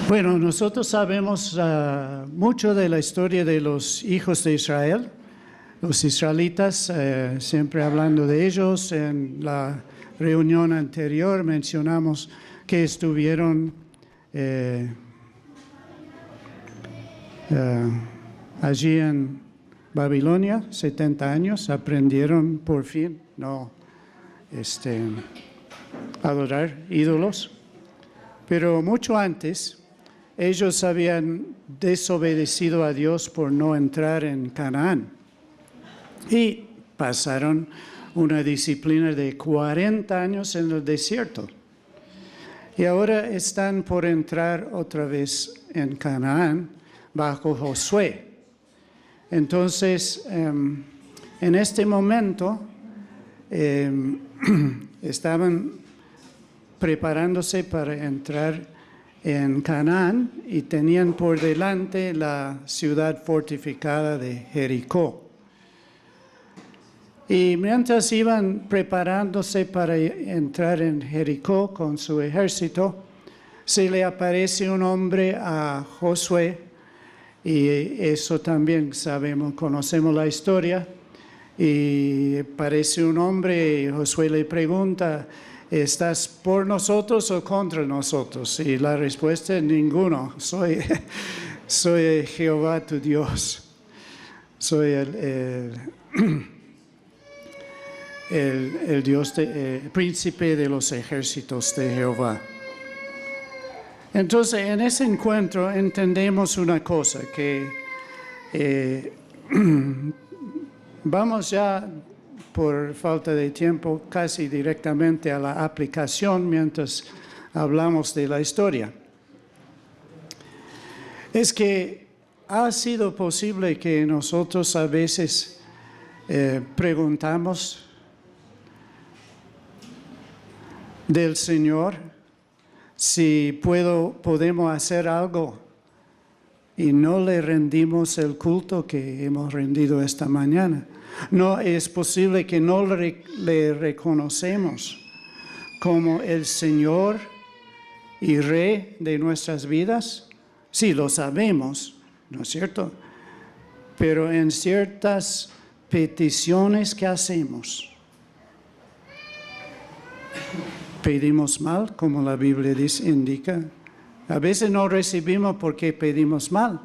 Bueno, nosotros sabemos mucho de la historia de los hijos de Israel, los israelitas, siempre hablando de ellos. En la reunión anterior mencionamos que estuvieron allí en Babilonia 70 años, aprendieron por fin no adorar ídolos. Pero mucho antes, ellos habían desobedecido a Dios por no entrar en Canaán. Y pasaron una disciplina de 40 años en el desierto. Y ahora están por entrar otra vez en Canaán bajo Josué. Entonces, en este momento, estaban preparándose para entrar en Canaán y tenían por delante la ciudad fortificada de Jericó. Y mientras iban preparándose para entrar en Jericó con su ejército, se le aparece un hombre a Josué, y eso también sabemos, conocemos la historia, y aparece un hombre y Josué le pregunta: ¿estás por nosotros o contra nosotros? Y la respuesta es ninguno. Soy Jehová tu Dios. Soy el Dios, príncipe de los ejércitos de Jehová. Entonces, en ese encuentro entendemos una cosa, que vamos ya, por falta de tiempo, casi directamente a la aplicación mientras hablamos de la historia. Es que ha sido posible que nosotros a veces preguntamos del Señor si podemos hacer algo y no le rendimos el culto que hemos rendido esta mañana. No es posible que no le reconocemos como el Señor y Rey de nuestras vidas. Sí, lo sabemos, ¿no es cierto? Pero en ciertas peticiones que hacemos, pedimos mal, como la Biblia indica. A veces no recibimos porque pedimos mal,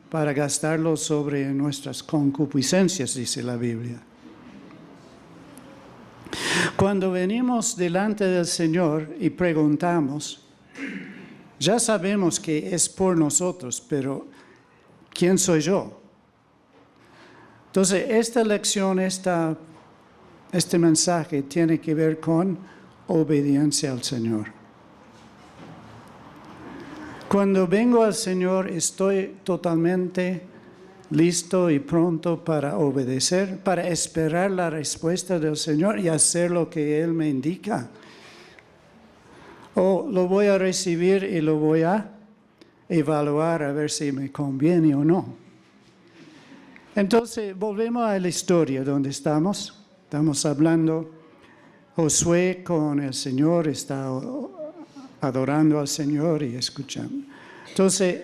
para gastarlo sobre nuestras concupiscencias, dice la Biblia. Cuando venimos delante del Señor y preguntamos, ya sabemos que es por nosotros, pero ¿quién soy yo? Entonces, esta lección, este mensaje tiene que ver con obediencia al Señor. Cuando vengo al Señor, estoy totalmente listo y pronto para obedecer, para esperar la respuesta del Señor y hacer lo que Él me indica. O lo voy a recibir y lo voy a evaluar a ver si me conviene o no. Entonces, volvemos a la historia donde estamos. Estamos hablando, Josué con el Señor está adorando al Señor y escuchando. Entonces,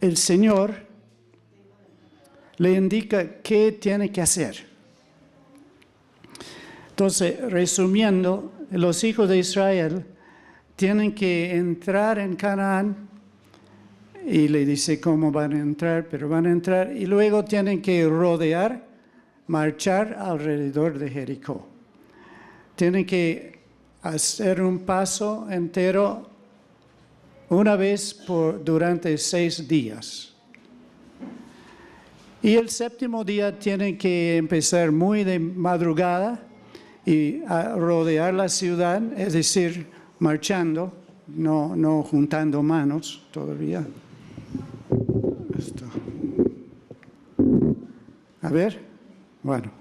el Señor le indica qué tiene que hacer. Entonces, resumiendo, los hijos de Israel tienen que entrar en Canaán, y le dice cómo van a entrar, pero van a entrar, y luego tienen que rodear, marchar alrededor de Jericó. Tienen que hacer un paso entero una vez durante 6 días. Y el 7º día tienen que empezar muy de madrugada y a rodear la ciudad, es decir, marchando, no juntando manos todavía. Esto. A ver, bueno.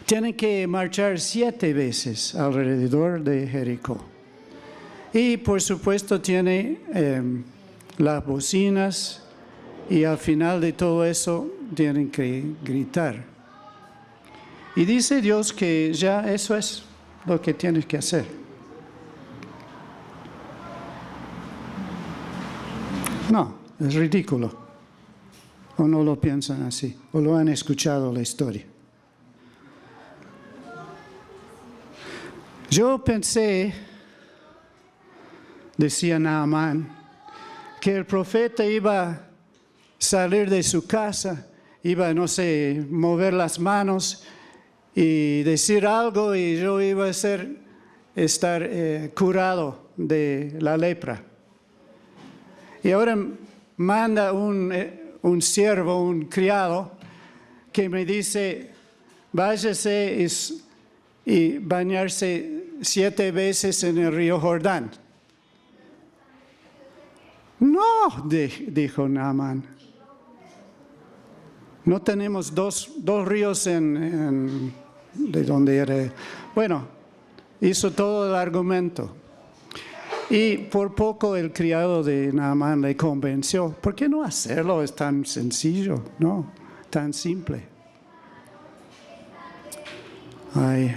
Tienen que marchar 7 veces alrededor de Jericó. Y por supuesto tiene las bocinas, y al final de todo eso tienen que gritar. Y dice Dios que ya eso es lo que tienes que hacer. No, es ridículo. O no lo piensan así, o lo han escuchado la historia. Yo pensé, decía Naamán, que el profeta iba a salir de su casa, iba, no sé, mover las manos y decir algo y yo iba a estar curado de la lepra. Y ahora manda un siervo, un criado, que me dice, váyase y bañarse 7 veces en el río Jordán. No, dijo Naamán. No tenemos dos ríos de donde era. Bueno, hizo todo el argumento. Y por poco el criado de Naamán le convenció. ¿Por qué no hacerlo? Es tan sencillo, ¿no? Tan simple. Ay.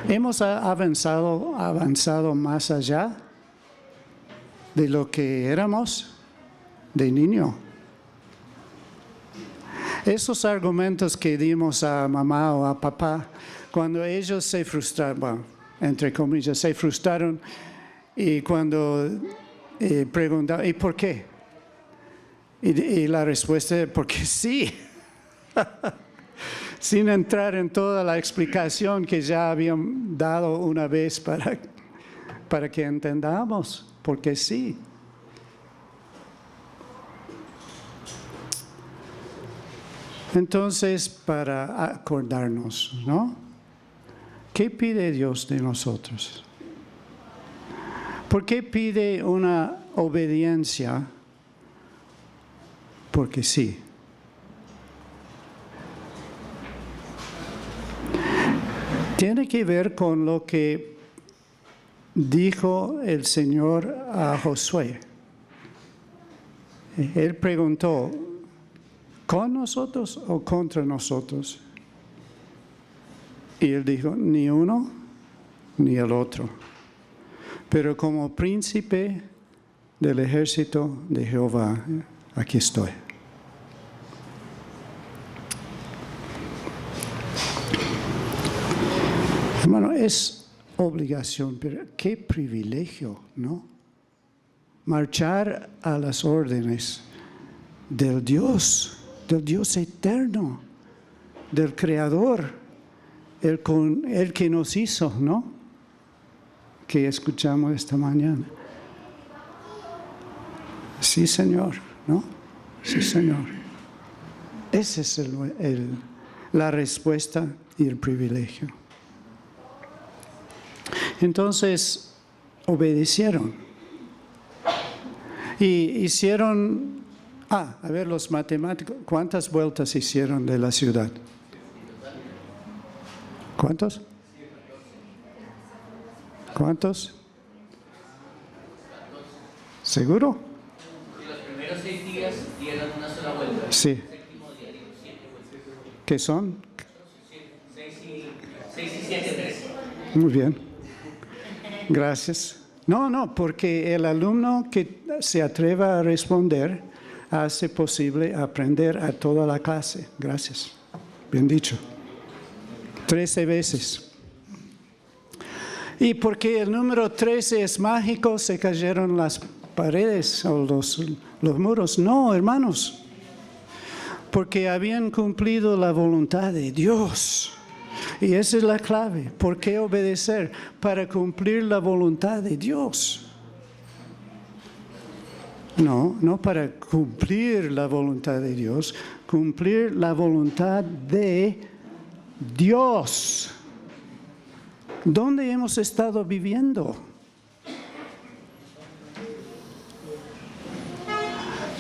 Hemos avanzado más allá de lo que éramos de niño. Esos argumentos que dimos a mamá o a papá, cuando ellos se frustraron, bueno, entre comillas, se frustraron, y cuando preguntaban, ¿y por qué? Y la respuesta es, porque sí. Sin entrar en toda la explicación que ya habían dado una vez para que entendamos, porque sí. Entonces, para acordarnos, ¿no? ¿Qué pide Dios de nosotros? ¿Por qué pide una obediencia? Porque sí. Tiene que ver con lo que dijo el Señor a Josué. Él preguntó, ¿con nosotros o contra nosotros? Y él dijo, ni uno ni el otro. Pero como príncipe del ejército de Jehová, aquí estoy. Hermano, es obligación, pero qué privilegio, ¿no? Marchar a las órdenes del Dios eterno, del Creador, el que nos hizo, ¿no? Que escuchamos esta mañana. Sí, Señor, ¿no? Sí, Señor. Esa es la respuesta y el privilegio. Entonces, obedecieron. Y hicieron, a ver, los matemáticos, ¿cuántas vueltas hicieron de la ciudad? ¿Cuántos? ¿Cuántos? ¿Seguro? Los primeros 6 días dieron una sola vuelta. Sí. El séptimo día dieron 7 vueltas. ¿Qué son? 6 y 7, 13. Muy bien. Gracias. No, porque el alumno que se atreva a responder hace posible aprender a toda la clase. Gracias. Bien dicho. 13 veces. Y porque el número 13 es mágico, se cayeron las paredes o los muros. No, hermanos. Porque habían cumplido la voluntad de Dios. Y esa es la clave. ¿Por qué obedecer? Para cumplir la voluntad de Dios. No para cumplir la voluntad de Dios, cumplir la voluntad de Dios. ¿Dónde hemos estado viviendo?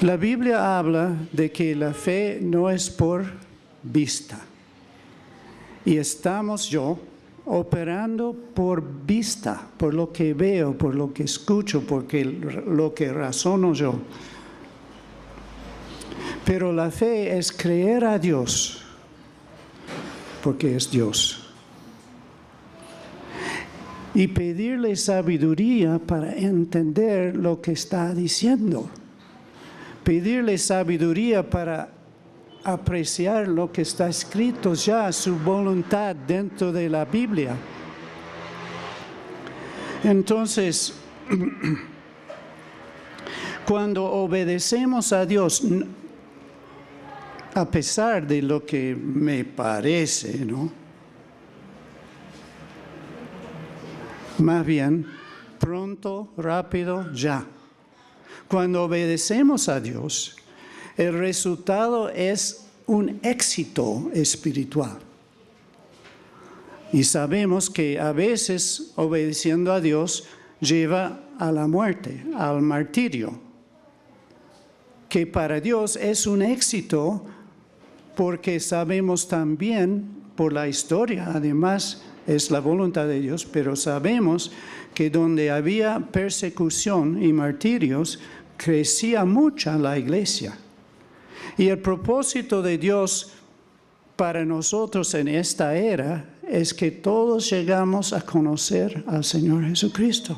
La Biblia habla de que la fe no es por vista. Y estamos operando por vista, por lo que veo, por lo que escucho, lo que razono yo. Pero la fe es creer a Dios, porque es Dios. y pedirle sabiduría para entender lo que está diciendo. Pedirle sabiduría para apreciar lo que está escrito ya, su voluntad dentro de la Biblia. Entonces, cuando obedecemos a Dios, a pesar de lo que me parece, ¿no? Más bien, pronto, rápido, ya. Cuando obedecemos a Dios, el resultado es un éxito espiritual. Y sabemos que a veces obedeciendo a Dios lleva a la muerte, al martirio, que para Dios es un éxito porque sabemos también por la historia, además es la voluntad de Dios, pero sabemos que donde había persecución y martirios, crecía mucho la iglesia. Y el propósito de Dios para nosotros en esta era es que todos llegamos a conocer al Señor Jesucristo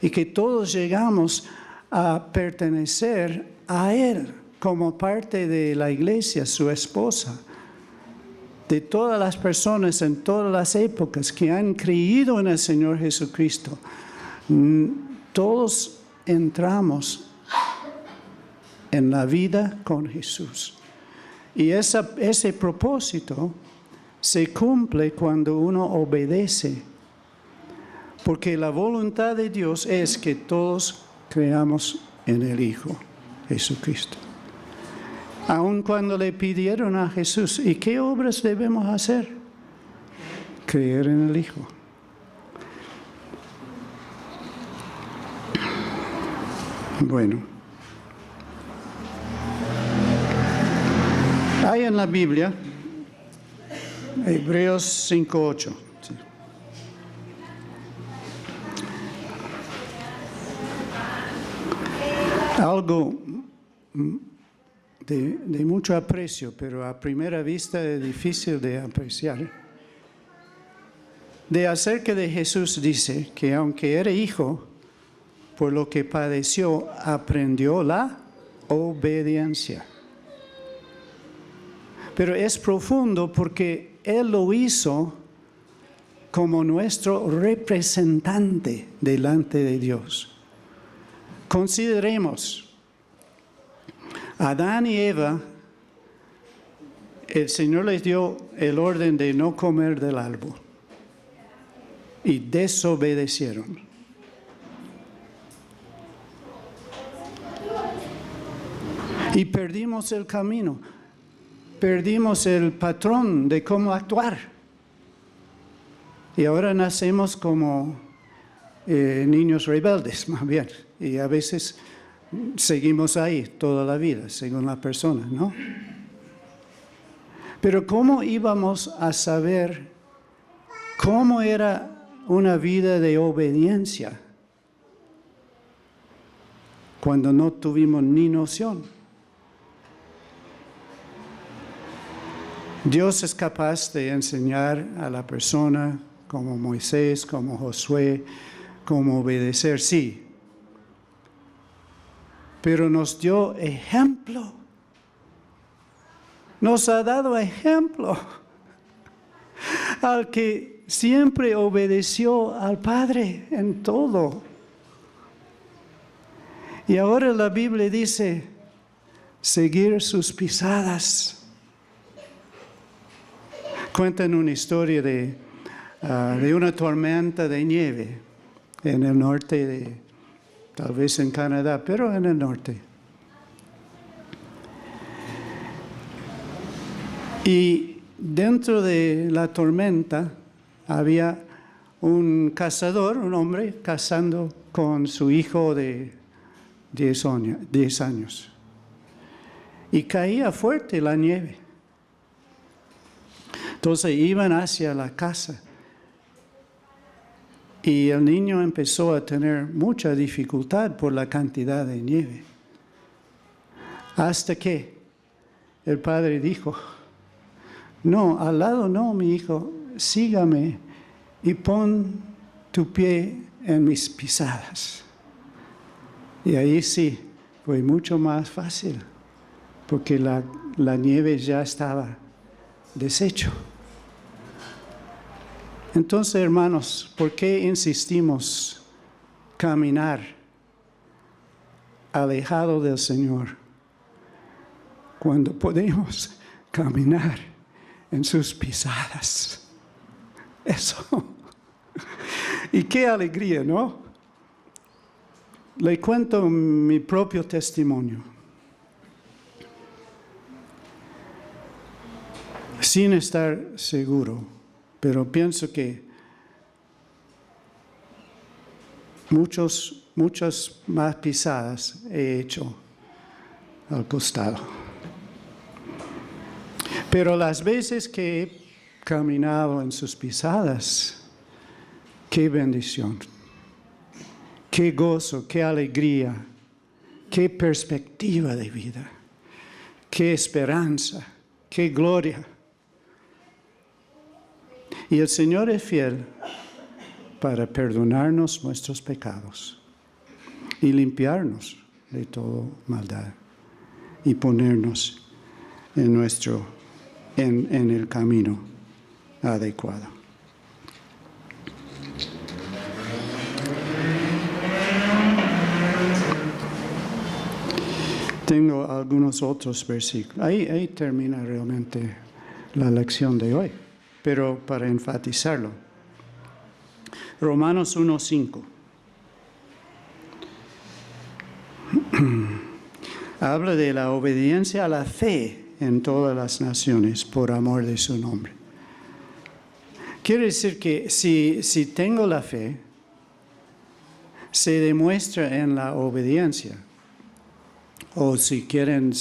y que todos llegamos a pertenecer a Él como parte de la iglesia, su esposa. De todas las personas en todas las épocas que han creído en el Señor Jesucristo, todos entramos en la vida con Jesús. Y ese propósito se cumple cuando uno obedece, porque la voluntad de Dios es que todos creamos en el Hijo Jesucristo. Aun cuando le pidieron a Jesús, ¿y qué obras debemos hacer? Creer en el Hijo. Bueno. Hay en la Biblia, Hebreos 5:8. Sí. Algo de mucho aprecio, pero a primera vista es difícil de apreciar. De acerca de Jesús dice que aunque era hijo, por lo que padeció, aprendió la obediencia. Pero es profundo porque Él lo hizo como nuestro representante delante de Dios. Consideremos, Adán y Eva, el Señor les dio el orden de no comer del árbol y desobedecieron. Y perdimos el camino, perdimos el patrón de cómo actuar. Y ahora nacemos como niños rebeldes, más bien. Y a veces seguimos ahí toda la vida, según la persona, ¿no? Pero ¿cómo íbamos a saber cómo era una vida de obediencia cuando no tuvimos ni noción? Dios es capaz de enseñar a la persona como Moisés, como Josué, cómo obedecer, sí. Pero nos dio ejemplo. Nos ha dado ejemplo al que siempre obedeció al Padre en todo. Y ahora la Biblia dice, seguir sus pisadas. Cuentan una historia de una tormenta de nieve en el norte de tal vez en Canadá, pero en el norte. Y dentro de la tormenta había un cazador, un hombre, cazando con su hijo de 10 años. Y caía fuerte la nieve. Entonces iban hacia la casa. Y el niño empezó a tener mucha dificultad por la cantidad de nieve. Hasta que el padre dijo, no, al lado no, mi hijo, sígame y pon tu pie en mis pisadas. Y ahí sí, fue mucho más fácil, porque la nieve ya estaba deshecho. Entonces, hermanos, ¿por qué insistimos caminar alejado del Señor cuando podemos caminar en sus pisadas? Eso. Y qué alegría, ¿no? Le cuento mi propio testimonio. Sin estar seguro, pero pienso que muchas más pisadas he hecho al costado. Pero las veces que he caminado en sus pisadas, qué bendición, qué gozo, qué alegría, qué perspectiva de vida, qué esperanza, qué gloria. Y el Señor es fiel para perdonarnos nuestros pecados y limpiarnos de toda maldad y ponernos en el camino adecuado. Tengo algunos otros versículos. Ahí termina realmente la lección de hoy, pero para enfatizarlo. Romanos 1:5. Habla de la obediencia a la fe en todas las naciones por amor de su nombre. Quiere decir que si tengo la fe, se demuestra en la obediencia. O si quieren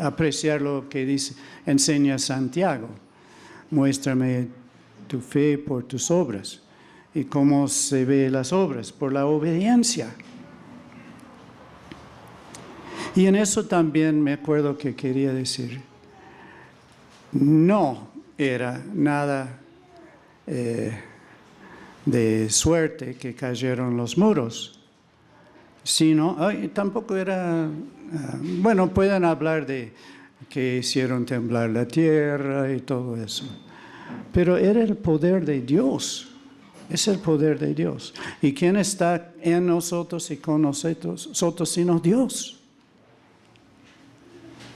apreciar lo que enseña Santiago, muéstrame tu fe por tus obras. ¿Y cómo se ve las obras? Por la obediencia. Y en eso también me acuerdo que quería decir, no era nada de suerte que cayeron los muros, sino, tampoco era, bueno, pueden hablar de que hicieron temblar la tierra y todo eso, pero era el poder de Dios, es el poder de Dios. ¿Y quién está en nosotros y con nosotros sino Dios?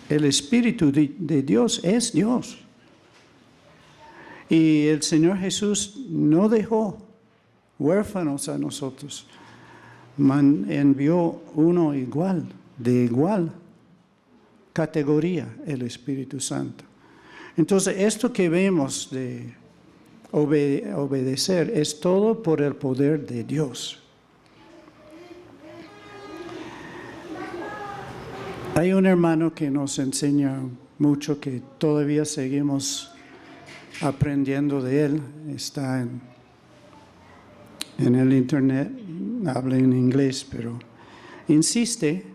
El Espíritu de Dios es Dios. Y el Señor Jesús no dejó huérfanos a nosotros. Envió uno igual, de igual categoría, el Espíritu Santo. Entonces, esto que vemos de obedecer es todo por el poder de Dios. Hay un hermano que nos enseña mucho, que todavía seguimos aprendiendo de él. Está en el internet, habla en inglés, pero insiste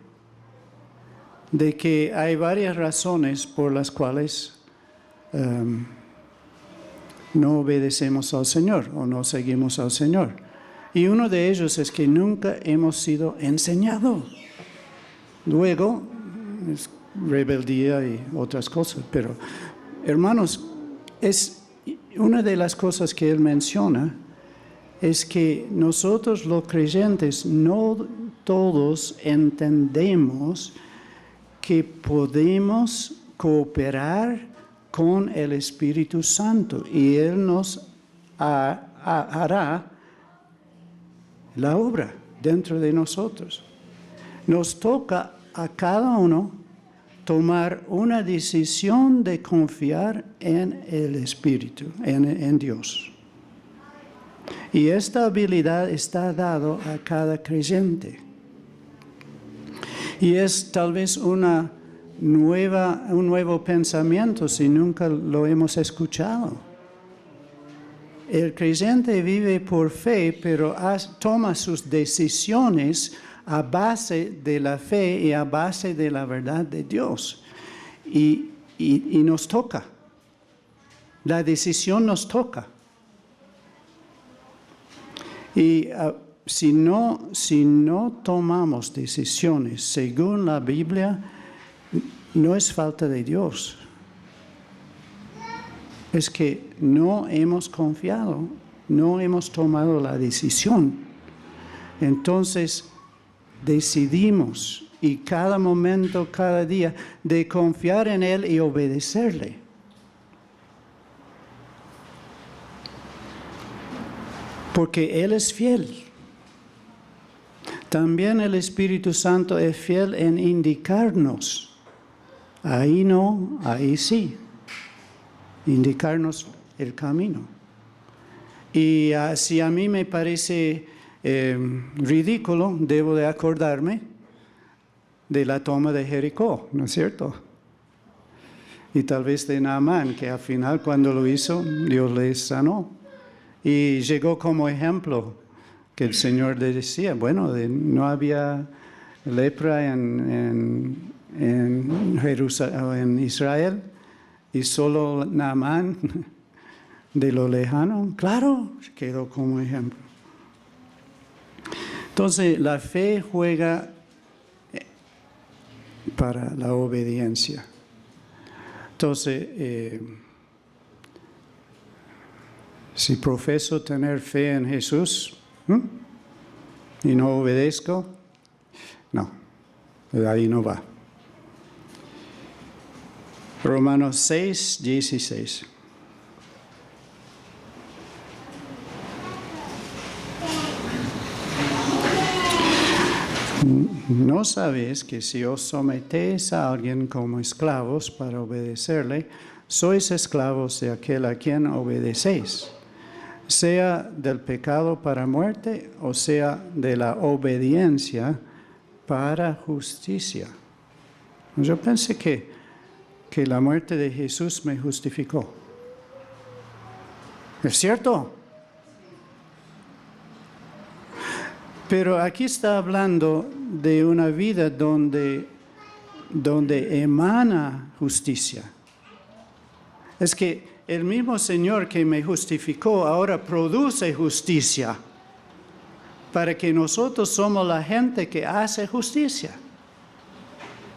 de que hay varias razones por las cuales no obedecemos al Señor o no seguimos al Señor. Y uno de ellos es que nunca hemos sido enseñados. Luego, es rebeldía y otras cosas, pero hermanos, es una de las cosas que él menciona, es que nosotros los creyentes no todos entendemos que podemos cooperar con el Espíritu Santo y Él nos hará la obra dentro de nosotros. Nos toca a cada uno tomar una decisión de confiar en el Espíritu, en Dios. Y esta habilidad está dada a cada creyente. Y es tal vez un nuevo pensamiento si nunca lo hemos escuchado. El creyente vive por fe, pero toma sus decisiones a base de la fe y a base de la verdad de Dios. Y nos toca. La decisión nos toca. Y si no tomamos decisiones según la Biblia, no es falta de Dios. Es que no hemos confiado, no hemos tomado la decisión. Entonces, decidimos y cada momento, cada día, de confiar en Él y obedecerle. Porque Él es fiel. También el Espíritu Santo es fiel en indicarnos. Ahí no, ahí sí. Indicarnos el camino. Y si a mí me parece ridículo, debo de acordarme de la toma de Jericó, ¿no es cierto? Y tal vez de Naamán, que al final cuando lo hizo, Dios le sanó. Y llegó como ejemplo que el Señor le decía, bueno, no había lepra en Jerusalén, en Israel, y solo Naamán de lo lejano, claro, quedó como ejemplo. Entonces, la fe juega para la obediencia. Entonces, si profeso tener fe en Jesús y no obedezco, no, ahí no va. Romanos 6, 16. ¿No sabéis que si os sometéis a alguien como esclavos para obedecerle, sois esclavos de aquel a quien obedecéis, sea del pecado para muerte o sea de la obediencia para justicia? Yo pensé que la muerte de Jesús me justificó. ¿Es cierto? Pero aquí está hablando de una vida donde emana justicia. Es que el mismo Señor que me justificó ahora produce justicia para que nosotros somos la gente que hace justicia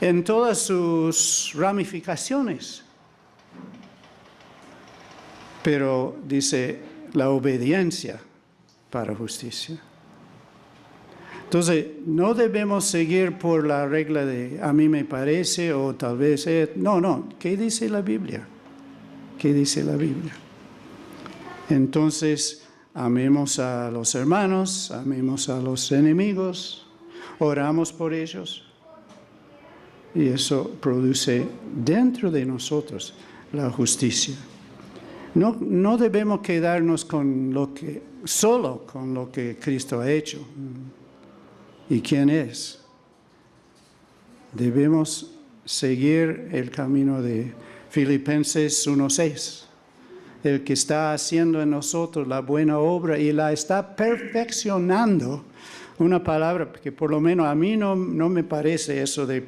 en todas sus ramificaciones. Pero dice la obediencia para justicia. Entonces, no debemos seguir por la regla de a mí me parece o tal vez no. ¿Qué dice la Biblia? ¿Qué dice la Biblia? Entonces, amemos a los hermanos, amemos a los enemigos, oramos por ellos. Y eso produce dentro de nosotros la justicia. No debemos quedarnos solo con lo que Cristo ha hecho. ¿Y quién es? Debemos seguir el camino de Filipenses 1:6. El que está haciendo en nosotros la buena obra y la está perfeccionando. Una palabra que por lo menos a mí no me parece eso de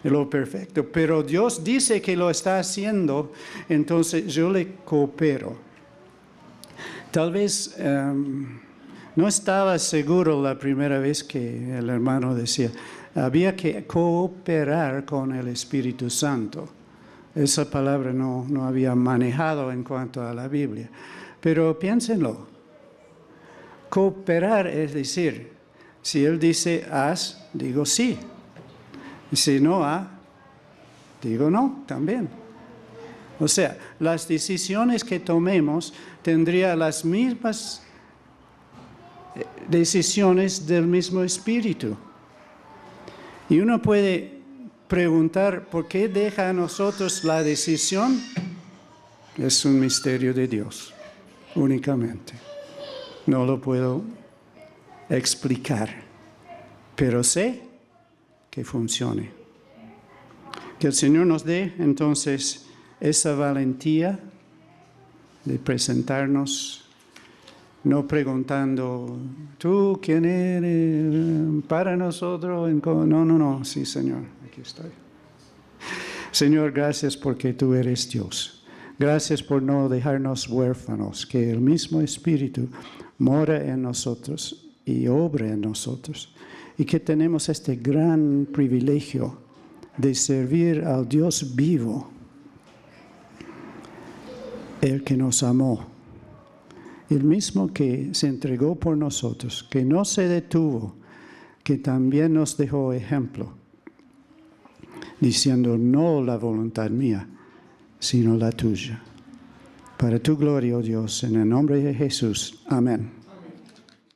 lo perfecto. Pero Dios dice que lo está haciendo, entonces yo le coopero. Tal vez no estaba seguro la primera vez que el hermano decía, había que cooperar con el Espíritu Santo. Esa palabra no había manejado en cuanto a la Biblia. Pero piénsenlo. Cooperar es decir, si Él dice haz, digo sí. Y si no haz, digo no también. O sea, las decisiones que tomemos tendrían las mismas decisiones del mismo Espíritu. Y uno puede preguntar, ¿por qué deja a nosotros la decisión? Es un misterio de Dios, únicamente. No lo puedo explicar, pero sé que funcione. Que el Señor nos dé entonces esa valentía de presentarnos, no preguntando, ¿tú quién eres para nosotros? No, sí, Señor, aquí estoy. Señor, gracias porque tú eres Dios. Gracias por no dejarnos huérfanos, que el mismo Espíritu mora en nosotros y obra en nosotros. Y que tenemos este gran privilegio de servir al Dios vivo, el que nos amó, el mismo que se entregó por nosotros, que no se detuvo, que también nos dejó ejemplo, diciendo no la voluntad mía, sino la tuya. Para tu gloria, oh Dios, en el nombre de Jesús. Amén.